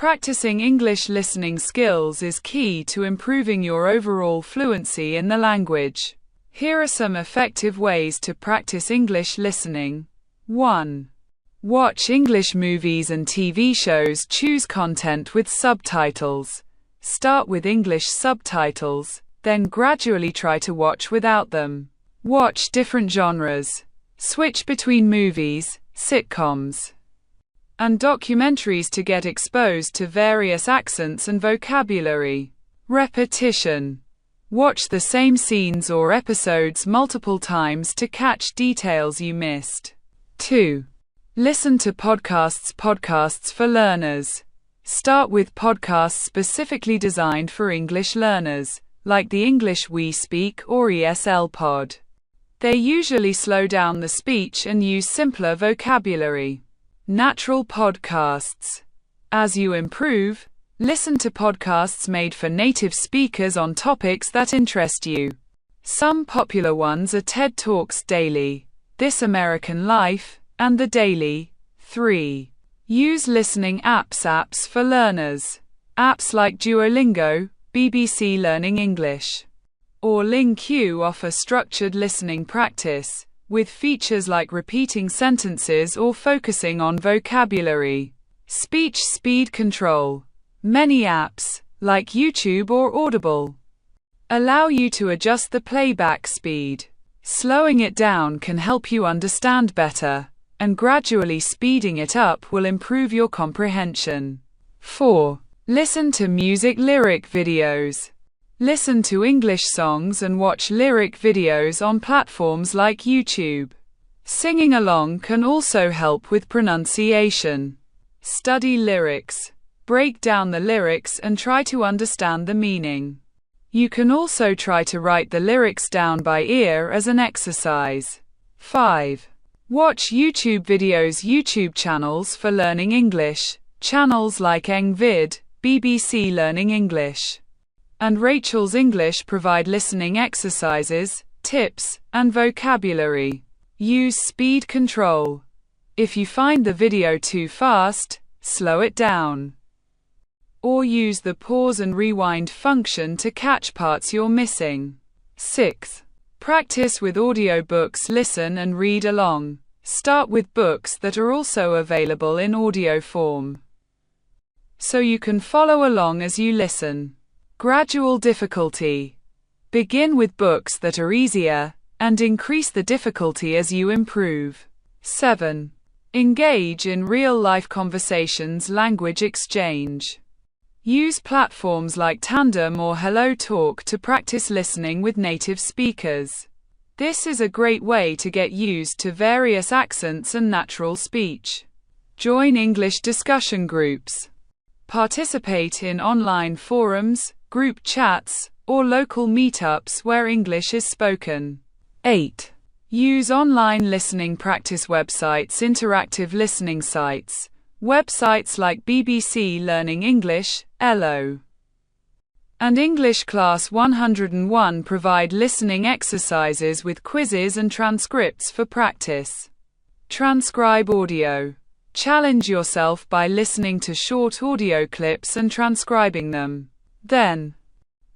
Practicing English listening skills is key to improving your overall fluency in the language. Here are some effective ways to practice English listening. 1. Watch English movies and TV shows. Choose content with subtitles. Start with English subtitles, then gradually try to watch without them. Watch different genres. Switch between movies, sitcoms, and documentaries to get exposed to various accents and vocabulary. Repetition. Watch the same scenes or episodes multiple times to catch details you missed. 2. Listen to podcasts. Podcasts for learners. Start with podcasts specifically designed for English learners, like the English We Speak or ESL Pod. They usually slow down the speech and use simpler vocabulary. Natural podcasts. As you improve, listen to podcasts made for native speakers on topics that interest you. Some popular ones are TED Talks Daily, This American Life, and The Daily. 3. Use listening apps. Apps for learners. Apps like Duolingo, BBC Learning English, or LingQ offer structured listening practice, with features like repeating sentences or focusing on vocabulary. Speech speed control. Many apps, like YouTube or Audible, allow you to adjust the playback speed. Slowing it down can help you understand better, and gradually speeding it up will improve your comprehension. 4. Listen to music lyric videos. Listen to English songs and watch lyric videos on platforms like YouTube. Singing along can also help with pronunciation. Study lyrics. Break down the lyrics and try to understand the meaning. You can also try to write the lyrics down by ear as an exercise. 5. Watch YouTube videos. YouTube channels for learning English. Channels like Engvid, BBC Learning English, and Rachel's English provide listening exercises, tips, and vocabulary. Use speed control. If you find the video too fast, slow it down, or use the pause and rewind function to catch parts you're missing. 6. Practice with audiobooks. Listen and read along. Start with books that are also available in audio form, so you can follow along as you listen. Gradual difficulty. Begin with books that are easier, and increase the difficulty as you improve. 7. Engage in real-life conversations. Language exchange. Use platforms like Tandem or Hello Talk to practice listening with native speakers. This is a great way to get used to various accents and natural speech. Join English discussion groups. Participate in online forums, group chats, or local meetups where English is spoken. 8. Use online listening practice websites. Interactive listening sites. Websites like BBC Learning English, ELO, and English Class 101 provide listening exercises with quizzes and transcripts for practice. Transcribe audio. Challenge yourself by listening to short audio clips and transcribing them. Then,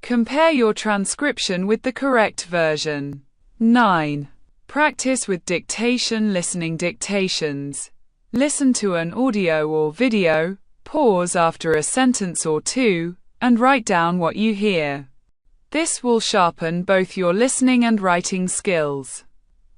compare your transcription with the correct version. 9. Practice with dictation. Listening dictations. Listen to an audio or video, pause after a sentence or two, and write down what you hear. This will sharpen both your listening and writing skills.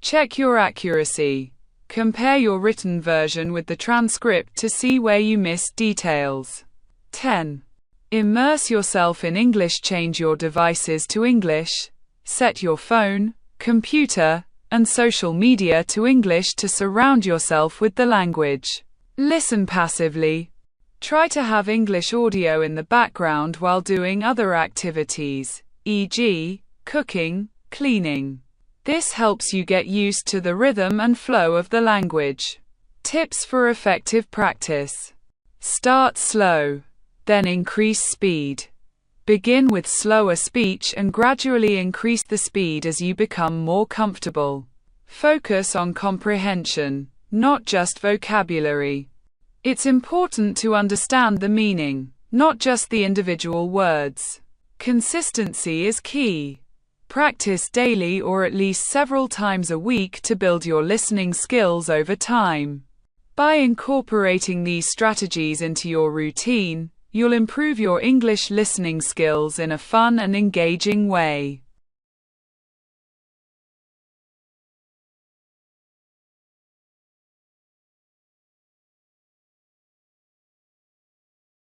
Check your accuracy. Compare your written version with the transcript to see where you missed details. 10. Immerse yourself in English. Change your devices to English. Set your phone, computer, and social media to English to surround yourself with the language. Listen passively. Try to have English audio in the background while doing other activities, e.g., cooking, cleaning. This helps you get used to the rhythm and flow of the language. Tips for effective practice. Start slow, then increase speed. Begin with slower speech and gradually increase the speed as you become more comfortable. Focus on comprehension, not just vocabulary. It's important to understand the meaning, not just the individual words. Consistency is key. Practice daily or at least several times a week to build your listening skills over time. By incorporating these strategies into your routine, you'll improve your English listening skills in a fun and engaging way.